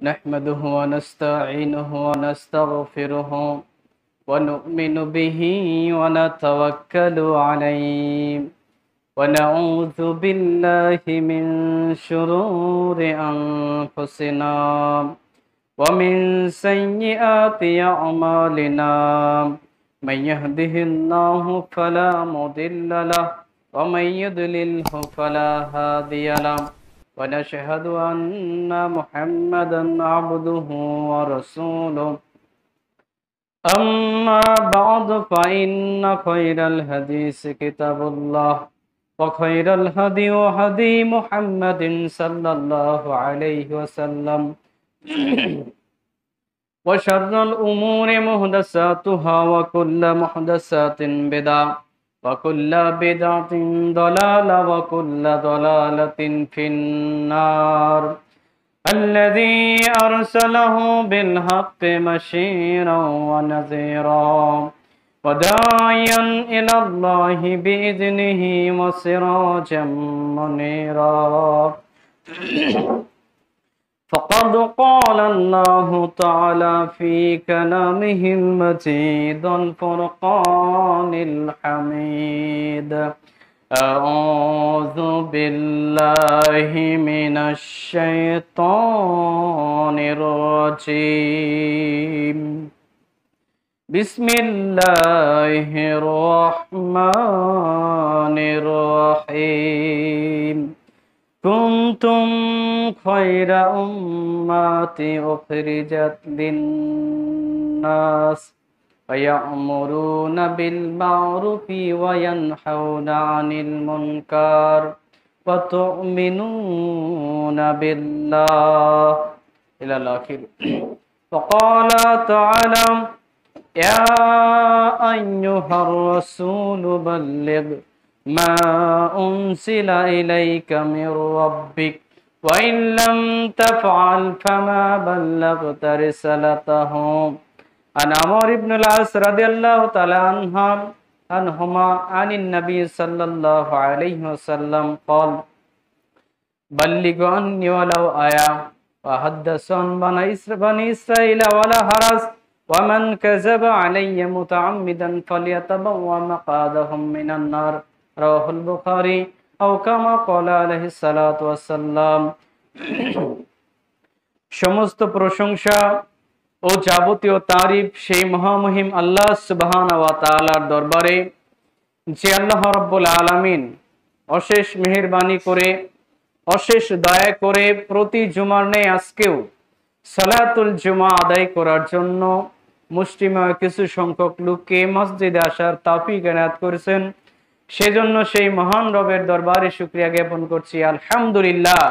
نحمده ونستعينه ونستغفره ونؤمن به ونتوكل عليه ونعوذ بالله من شرور أنفسنا ومن سيئات أعمالنا من يهده الله فلا مضل له ومن يضلله فلا هادي له ونشهد أن محمدا عبده ورسوله أما بعد فإن خير الحديث كتاب الله وخير الهدي هدي محمد صلى الله عليه وسلم وشر الأمور محدثاتها وكل محدثات بدعة وكل بدعة ضلالة وكل ضلالة في النار الذي أرسله بالحق بشيرا ونذيرا وداعيا إلى الله بإذنه وسراجا منيرا فقد قال الله تعالى في كلامه المجيد الفرقان الحميد أعوذ بالله من الشيطان الرجيم بسم الله الرحمن الرحيم كنتم خير أمة أخرجت للناس ويأمرون بالمعروف وينهون عن المنكر وتؤمنون بالله إلى الآخر. وقال تعالى يا أيها الرسول بلغ ما أنزل إليك من ربك وإن لم تفعل فما بلغت رسالته. عن عمرو بن العاص رضي الله تعالى عنهما عن النبي صلى الله عليه وسلم قال بلغ عني ولو آية وحدث عن بني إسرائيل ولا حرج ومن كذب علي متعمدا فليتبوأ مقعده من النار رواه البخاري أو كما قال عليه الصلاة والسلام. সমস্ত প্রশংসা ও যাবতীয় তারিফ সেই মহামহিম আল্লাহ সুবহানাহু ওয়া তাআলার দরবারে, যে আল্লাহ রাব্বুল আলামিন অশেষ মেহেরবানি করে, অশেষ দয়া করে প্রতি জুমার ন্যায় আজকেও সালাতুল জুমা আদায় করার জন্য মুষ্টিমেয় কিছু সংখ্যক লোককে মসজিদে আসার তৌফিক এনায়েত করেছেন। সেজন্য সেই মহান রবের দরবারে শুকরিয়া জ্ঞাপন করছি, আলহামদুলিল্লাহ।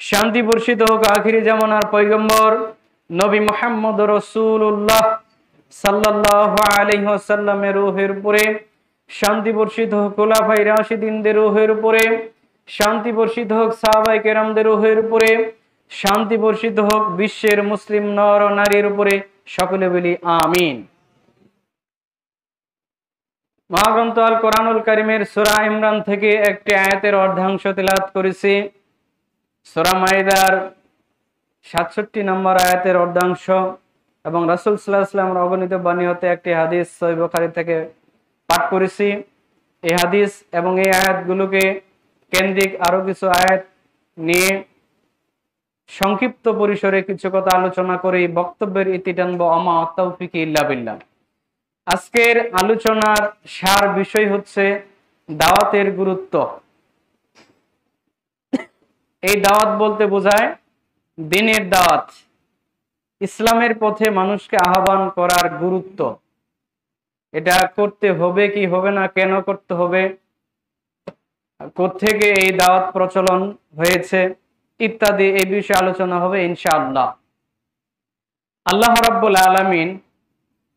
শান্তি বর্ষিত হোক আখিরি জামানার পয়গম্বর নবী মুহাম্মদ রাসূলুল্লাহ সাল্লাল্লাহু আলাইহি ওয়াসাল্লামের রূহের উপরে, শান্তি বর্ষিত হোক খোলাফায়ে রাশিদিনদের রূহের উপরে, শান্তি বর্ষিত হোক সাহাবায়ে কেরামদের রূহের উপরে, শান্তি বর্ষিত হোক বিশ্বের মুসলিম নর ও নারীর উপরে। সকলে বলি আমিন। মহাগ্রন্থ আল কোরআনুল কারীমের সূরা ইমরান থেকে একটি আয়াতের অর্ধাংশ তিলাওয়াত করেছি। সূরা মাইদার 67 নম্বর আয়াতের অর্ধাংশ এবং রাসূল সাল্লাল্লাহু আলাইহি ওয়াসাল্লামের অগণিত বাণী হতে একটি হাদিস সহিহ বুখারী থেকে পাঠ করেছি। এই হাদিস এবং এই আয়াতগুলোকে কেন্দ্রিক আরো কিছু আয়াত নিয়ে সংক্ষিপ্ত পরিসরে কিছু কথা আলোচনা করে বক্তব্যের ইতি টানবো। আমা তাওফিকি ইল্লা বিল্লাহ। আজকের আলোচনার সার বিষয় হচ্ছে দাওয়াতের গুরুত্ব। এই দাওয়াত বলতে বোঝায় দ্বীনের দাওয়াত, ইসলামের পথে মানুষকে আহ্বান করার গুরুত্ব। এটা করতে হবে কি হবে না, কেন করতে হবে, কোত্থেকে এই দাওয়াত প্রচলন হয়েছে ইত্যাদি এই বিষয়ে আলোচনা হবে ইনশাআল্লাহ। আল্লাহ রাব্বুল আলামিন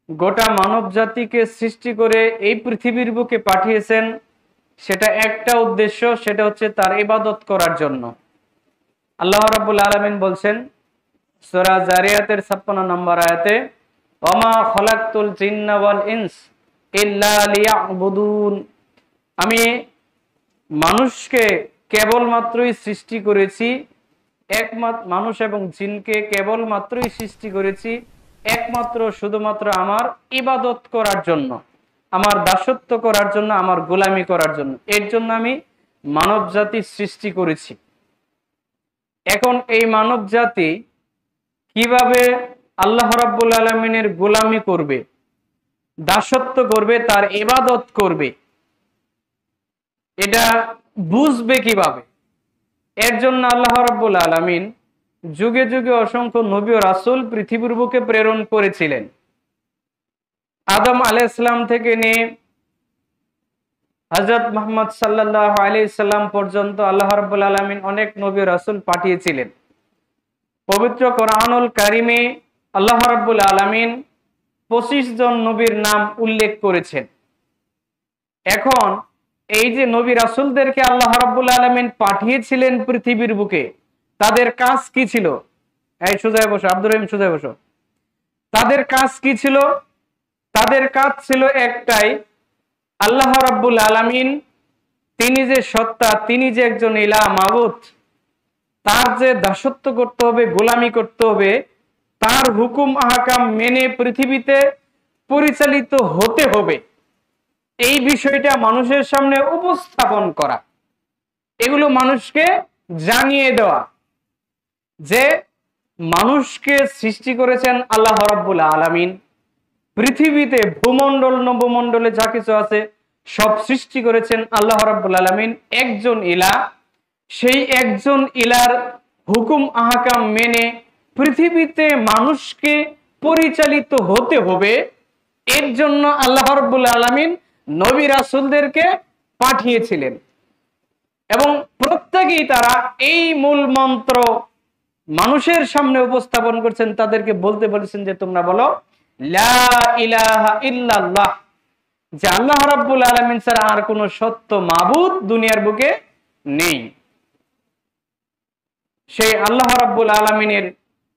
গোটা মানব জাতিকে সৃষ্টি করে এই পৃথিবীর বুকে পাঠিয়েছেন, সেটা একটা উদ্দেশ্য, সেটা হচ্ছে তার ইবাদত করার জন্য। আল্লাহ রাব্বুল আলামিন বলছেন সূরা জারিয়াতের 56 নম্বর আয়াতে, ওমা খলাকতুল জিন্না ওয়াল ইনস ইল্লা লিয়াবুদুন, আমি মানুষকে কেবলমাত্রই সৃষ্টি করেছি একমাত্র মানুষ এবং জিনকে কেবলমাত্রই সৃষ্টি করেছি একমাত্র শুধুমাত্র আমার ইবাদত করার জন্য, আমার দাসত্ব করার জন্য, আমার গোলামি করার জন্য। এর জন্য আমি মানব জাতি সৃষ্টি করেছি। এখন এই মানব জাতি কিভাবে আল্লাহ রাব্বুল আলামিনের গোলামি করবে, দাসত্ব করবে, তার ইবাদত করবে, এটা বুঝবে কিভাবে? এর জন্য আল্লাহ রাব্বুল আলামিন যুগে যুগে অসংখ্য নবী ও রাসূল পৃথিবীর বুকে প্রেরণ করেছিলেন। আদম আলাইহিস সালাম থেকে নিয়ে হযরত মুহাম্মদ সাল্লাল্লাহু আলাইহি সাল্লাম পর্যন্ত আল্লাহ রাব্বুল আলামিন অনেক নবী ও রাসূল পাঠিয়েছিলেন। পবিত্র কোরআনুল কারিমে আল্লাহ রাব্বুল আলামিন 25 জন নবীর নাম উল্লেখ করেছেন। এখন এই যে নবী রাসূলদেরকে আল্লাহ রাব্বুল আলামিন পাঠিয়েছিলেন পৃথিবীর বুকে, তাদের কাজ কি ছিল? এই সোজায় বসো, আব্দুর রহিম সোজায় বসো। তাদের কাজ কি ছিল? তাদের কাজ ছিল একটাই, আল্লাহ রাব্বুল আলামিন তিনি যে সত্তা, তিনি যে একজন ইলাহ মাবুদ, তার যে দাসত্ব করতে হবে, গোলামি করতে হবে, তার হুকুম আহকাম মেনে পৃথিবীতে পরিচালিত হতে হবে, এই বিষয়টা মানুষের সামনে উপস্থাপন করা, এগুলো মানুষকে জানিয়ে দেওয়া যে মানুষকে সৃষ্টি করেছেন আল্লাহ রাব্বুল আলামিন। পৃথিবীতে ভূমণ্ডল নবমণ্ডলে যা কিছু আছে সব সৃষ্টি করেছেন আল্লাহ রাব্বুল আলামিন, একজন ইলাহ। সেই একজন ইলার হুকুম আহকাম মেনে পৃথিবীতে মানুষকে পরিচালিত হতে হবে, এর জন্য আল্লাহ রাব্বুল আলামিন নবী রাসূলদেরকে পাঠিয়েছিলেন এবং প্রত্যেকেই তারা এই মূল মন্ত্র মানুষের সামনে উপস্থাপন করছেন। তাদেরকে বলতে বলেছেন যে তোমরা বলো লা ইলাহা ইল্লাল্লাহ, যে আল্লাহ রাব্বুল আলামিন ছাড়া আর কোনো সত্য মাবুদ দুনিয়ার বুকে নেই। সেই আল্লাহ রাব্বুল আলামিনের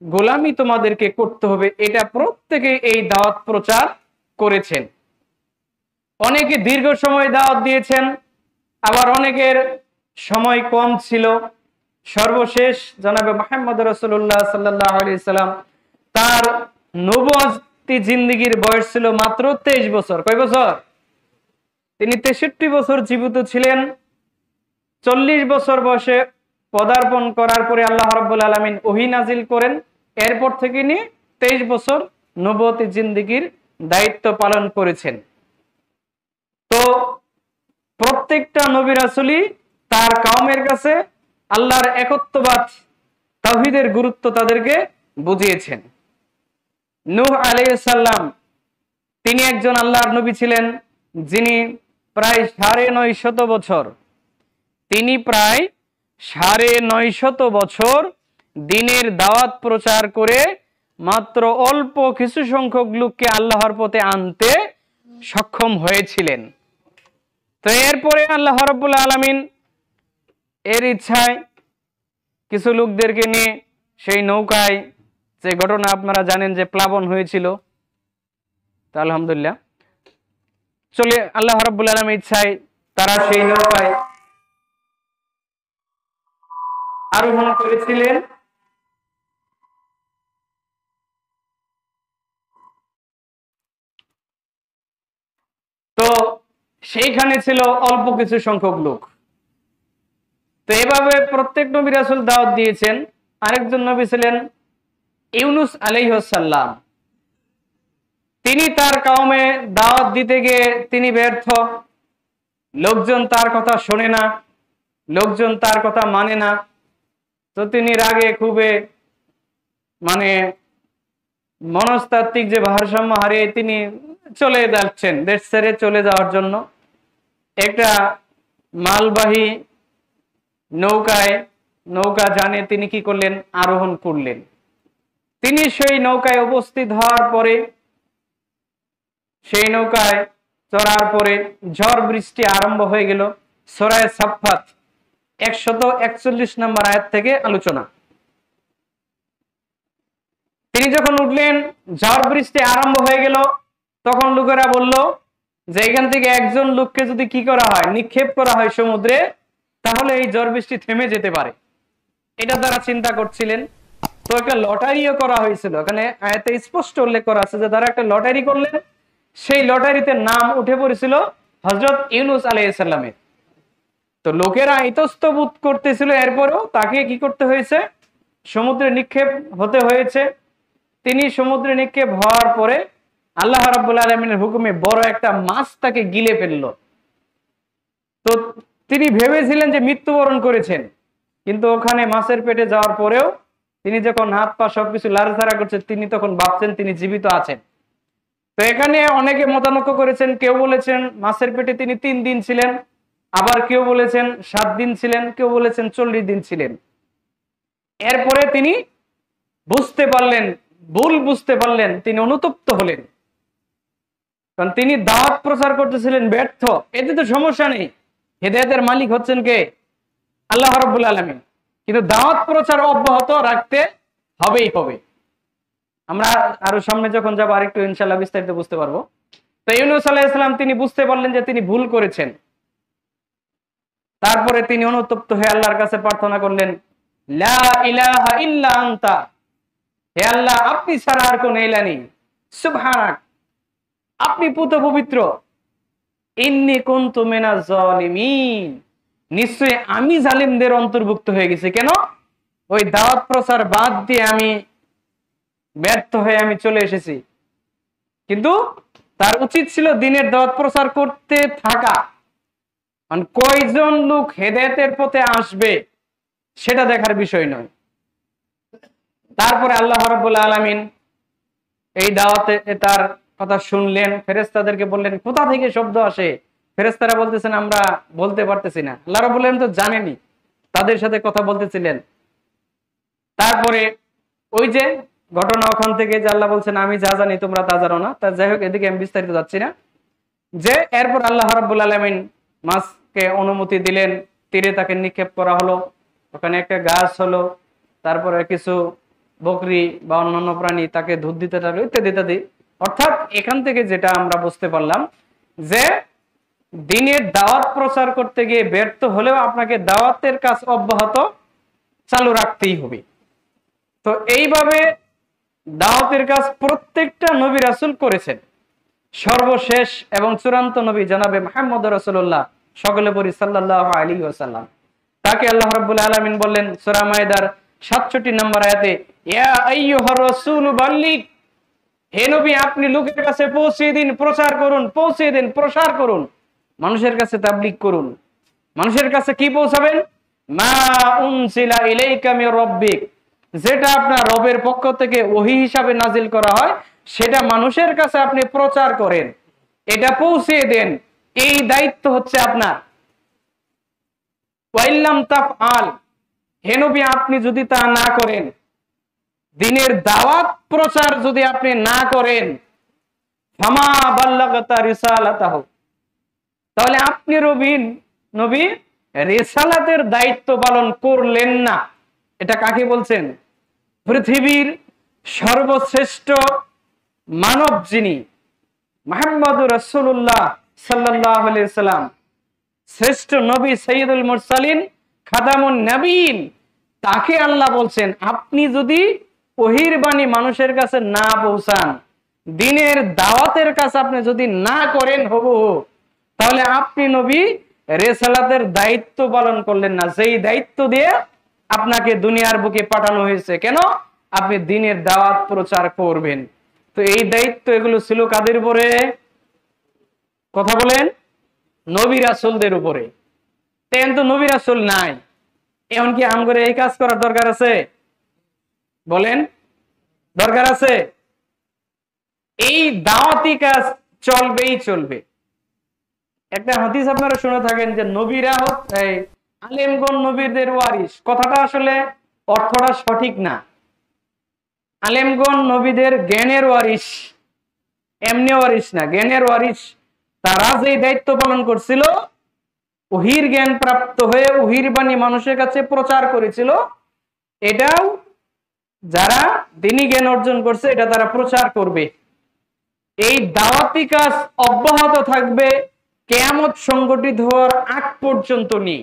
গোলামি তোমাদেরকে করতে হবে, এটা প্রত্যেকে এই দাওয়াত প্রচার করেছেন। অনেকে দীর্ঘ সময় দাওয়াত দিয়েছেন, আবার অনেকের সময় কম ছিল। সর্বশেষ জনাবে মুহাম্মদ রাসূলুল্লাহ সাল্লাল্লাহু আলাইহি সাল্লাম, তার নবুয়তি জিন্দেগীর বয়স ছিল মাত্র 23 বছর। কয় বছর? তিনি 63 বছর জীবিত ছিলেন। 40 বছর বয়সে পদার্পণ করার পরে আল্লাহ রাব্বুল আলামিন ওহী নাজিল করেন। এরপর থেকে নিয়ে 23 বছর নবুয়তি জিন্দেগীর দায়িত্ব পালন করেছেন। তো প্রত্যেকটা নবী রাসূলই তার কওমের কাছে আল্লাহর একত্ববাদ, তাওহীদের গুরুত্ব তাদেরকে বুঝিয়েছেন। নূহ আলাইহিস সালাম তিনি একজন আল্লাহর নবী ছিলেন, যিনি প্রায় 950 বছর, তিনি প্রায় 950 বছর দ্বীনের দাওয়াত প্রচার করে মাত্র অল্প কিছু সংখ্যক লোককে আল্লাহর পথে আনতে সক্ষম হয়েছিলেন। তো এরপরে আল্লাহ রাব্বুল আলামিন এর ইচ্ছায় কিছু লোকদেরকে নিয়ে সেই নৌকায়, যে ঘটনা আপনারা জানেন যে প্লাবন হয়েছিল, তা আলহামদুলিল্লাহ চলে আল্লাহ রাব্বুল আলামিনের ইচ্ছায় তারা সেই নৌকায় আরোহণ করেছিলেন। তো সেইখানে ছিল অল্প কিছু সংখ্যক লোক। তো এভাবে প্রত্যেক নবী রাসূল দাওয়াত দিয়েছেন। আরেকজন নবী ছিলেন ইউনূস আলাইহিস সালাম। তিনি তার কওমে দাওয়াত দিতে গিয়ে তিনি ব্যর্থ, লোকজন তার কথা শোনে না, লোকজন তার কথা মানে না। তো তিনি রাগে খুবই মনস্তাত্ত্বিক যে ভারসাম্য হারিয়ে তিনি চলে যাচ্ছেন, দেশ ছেড়ে চলে যাওয়ার জন্য একটা মালবাহী নৌকা জানে তিনি কি করলেন, আরোহণ করলেন। তিনি সেই নৌকায় উপস্থিত হওয়ার পরে, সেই নৌকায় চড়ার পরে ঝড় বৃষ্টি আরম্ভ হয়ে গেল। সূরা সাফফাত 141 নম্বর আয়াত থেকে আলোচনা। তিনি যখন উঠলেন, ঝড় বৃষ্টি আরম্ভ হয়ে গেল, তখন লোকেরা বলল যে এখান থেকে একজন লোককে যদি কি করা হয়, নিক্ষেপ করা হয় সমুদ্রে, তাহলে এই ঝড় বৃষ্টি থেমে যেতে পারে। এটা তারা চিন্তা করছিলেন। তো একটা লটারিও করা হয়েছিল, এখানে আয়াতে স্পষ্ট উল্লেখ করা আছে যে তারা একটা লটারি করলেন, সেই লটারিতে নাম উঠে পড়েছিল হযরত ইউনূস আলাইহিস সালামের। তো লোকেরা ইতস্তত করতেছিল, এরপরেও তাকে কি করতে হয়েছে, সমুদ্রে নিক্ষেপ হতে হয়েছে। তিনি সমুদ্রে নিক্ষেপ হওয়ার পরে আল্লাহ রাব্বুল আলামিনের হুকুমে বড় একটা মাছ তাকে গিলে ফেললো। তো তিনি ভেবেছিলেন যে মৃত্যুবরণ করেছেন, কিন্তু ওখানে মাছের পেটে যাওয়ার পরেও তিনি যখন হাত পা সবকিছু লাড়াচাড়া করছেন, তিনি তখন ভাবছেন তিনি জীবিত আছেন। তো এখানে অনেকে মতানক্য করেছেন, কেউ বলেছেন মাছের পেটে তিনি 3 দিন ছিলেন, আবার কেউ বলেছেন 7 দিন ছিলেন, কেউ বলেছেন 40 দিন ছিলেন। এরপরে তিনি বুঝতে পারলেন, ভুল বুঝতে পারলেন, তিনি অনুতপ্ত হলেন, কারণ তিনি দাওয়াত প্রচার করতেছিলেন ব্যর্থ। এতে তো সমস্যা নেই, হেদায়েতের মালিক হচ্ছেন কে? আল্লাহ রাব্বুল আলামিন। কিন্তু দাওয়াত প্রচার অব্যাহত রাখতে হবেই হবে। আমরা আরো সামনে যখন যাবো আরেকটু ইনশাআল্লাহ বিস্তারিত বুঝতে পারবো। তো ইউনূস আলাইহিস সালাম তিনি বুঝতে পারলেন যে তিনি ভুল করেছেন। তারপরে তিনি অনুতপ্ত হয়ে আল্লাহর কাছে প্রার্থনা করলেন, লা ইলাহা ইল্লা আনতা, হে আল্লাহ আপনি ছাড়া আর কোন ইলাহ নেই, সুবহানাক আপনি পুত পবিত্র, ইন্নী কুনতু মিনাজ জালিমিন, নিশ্চয়ই আমি জালিমদের অন্তর্ভুক্ত হয়ে গেছি। কেন? ওই দাওয়াত প্রচার বাদ দিয়ে আমি ব্যর্থ হয়ে আমি চলে এসেছি। কিন্তু তার উচিত ছিল দিনের দাওয়াত প্রচার করতে থাকা, কয়জন লোক হেদায়েতের পথে আসবে সেটা দেখার বিষয় নয়। তারপরে আল্লাহ রাব্বুল আলামিন এই দাওয়াতে তার কথা শুনলেন, ফেরেশতাদেরকে বললেন কোথা থেকে শব্দ আসে। ফেরেশতারা বলতেছেন আমরা বলতে পারতেছি না। আল্লাহ রাব্বুল আলামিন তো জানেনই, তাদের সাথে কথা বলতেছিলেন। তারপরে ওই যে ঘটনা ওখান থেকে যে আল্লাহ বলছেন আমি যা জানি তোমরা তা জানো না। তা যাই হোক, এদিকে আমি বিস্তারিত যাচ্ছি না। যে এরপর আল্লাহ রাব্বুল আলামিন মাছকে অনুমতি দিলেন, তীরে তাকে নিক্ষেপ করা হলো, ওখানে একটা গাছ হলো, তারপরে কিছু বকরি বা অন্যান্য প্রাণী তাকে দুধ দিতে থাকলো, ইত্যাদি ইত্যাদি। অর্থাৎ এখান থেকে যেটা আমরা বুঝতে পারলাম যে দিনের দাওয়াত প্রচার করতে গিয়ে ব্যর্থ হলেও আপনাকে দাওয়াতের কাজ অব্যাহত চালু রাখতেই হবে। তো এইভাবে দাওয়াতের কাজ প্রত্যেকটা নবী রাসূল করেছেন। সর্বশেষ এবং চূড়ান্ত নবী জনাবে মুহাম্মদ রাসূলুল্লাহ, সকলে পড়ি সাল্লাল্লাহু আলাইহি ওয়াসাল্লাম, তাকে আল্লাহ রাব্বুল আলামিন বললেন সূরা মাইদার 67 নম্বর আয়াতে, ইয়া আইয়ুহার রাসূল বাল্লিগ, হে নবী আপনি লোকের কাছে পৌঁছে দিন, প্রচার করুন, পৌঁছে দিন, প্রসার করুন, মানুষের কাছে তাবলীগ করুন। মানুষের কাছে কি পৌঁছাবেন? মা উনজিলা ইলাইকা মির রাব্বিক, যেটা আপনার রবের পক্ষ থেকে ওহী হিসাবে নাজিল করা হয় সেটা মানুষের কাছে আপনি প্রচার করেন, এটা পৌঁছে দেন, এই দায়িত্ব হচ্ছে আপনার। ওয়াইল্লাম তাফআল, হে নবী আপনি যদি তা না করেন, দিনের দাওয়াত প্রচার যদি আপনি না করেন, ফামা বাল্লাগতা রিসালাতাহু, তাহলে আপনি নবী রিসালাতের দায়িত্ব পালন করলেন না। এটা কাকে বলছেন? পৃথিবীর সর্বশ্রেষ্ঠ মানব যিনি মুহাম্মদুর রাসূলুল্লাহ সাল্লাল্লাহু আলাইহি সাল্লাম, শ্রেষ্ঠ নবী সাইয়্যিদুল মুরসালিন খাতামুন নবীন, তাকে আল্লাহ বলছেন আপনি যদি ওহীর বাণী মানুষের কাছে না পৌঁছান, দিনের দাওয়াতের কাজ আপনি যদি না করেন তাহলে আপনি নবী রিসালাতের দায়িত্ব পালন করলেন না, যেই দায়িত্ব দিয়ে আপনাকে দুনিয়ার বুকে পাঠানো হয়েছে। কেন? আপনি দিনের দাওয়াত প্রচার করবেন। তো এই দায়িত্ব এগুলো ছিল কাদের উপরে? কথা বলেন, নবী রাসূলদের উপরে। তো নবী রাসূল নাই, এখন কি আমগরে এই কাজ করার দরকার আছে? বলেন, দরকার আছে? এই দাওয়াতি কাজ চলবেই চলবে। একটা হাদিস আপনারা শুনে থাকেন যে নবীরা আলেমগণ নবীদের ওয়ারিস। কথাটা আসলে অর্থটা সঠিক না। আলেমগণ নবীদের জ্ঞানের ওয়ারিস, এমনি ওয়ারিস না, জ্ঞানের ওয়ারিস। তারা যে দায়িত্ব পালন করছিল, ওহীর জ্ঞান প্রাপ্ত হয়ে ওহীর বাণী মানুষের কাছে প্রচার করেছিল, এটাও যারা দ্বীনি জ্ঞান অর্জন করছে এটা তারা প্রচার করবে। এই দাওয়াতি কাজ অব্যাহত থাকবে কিয়ামত সংগঠিত হওয়ার আগ পর্যন্ত নেই।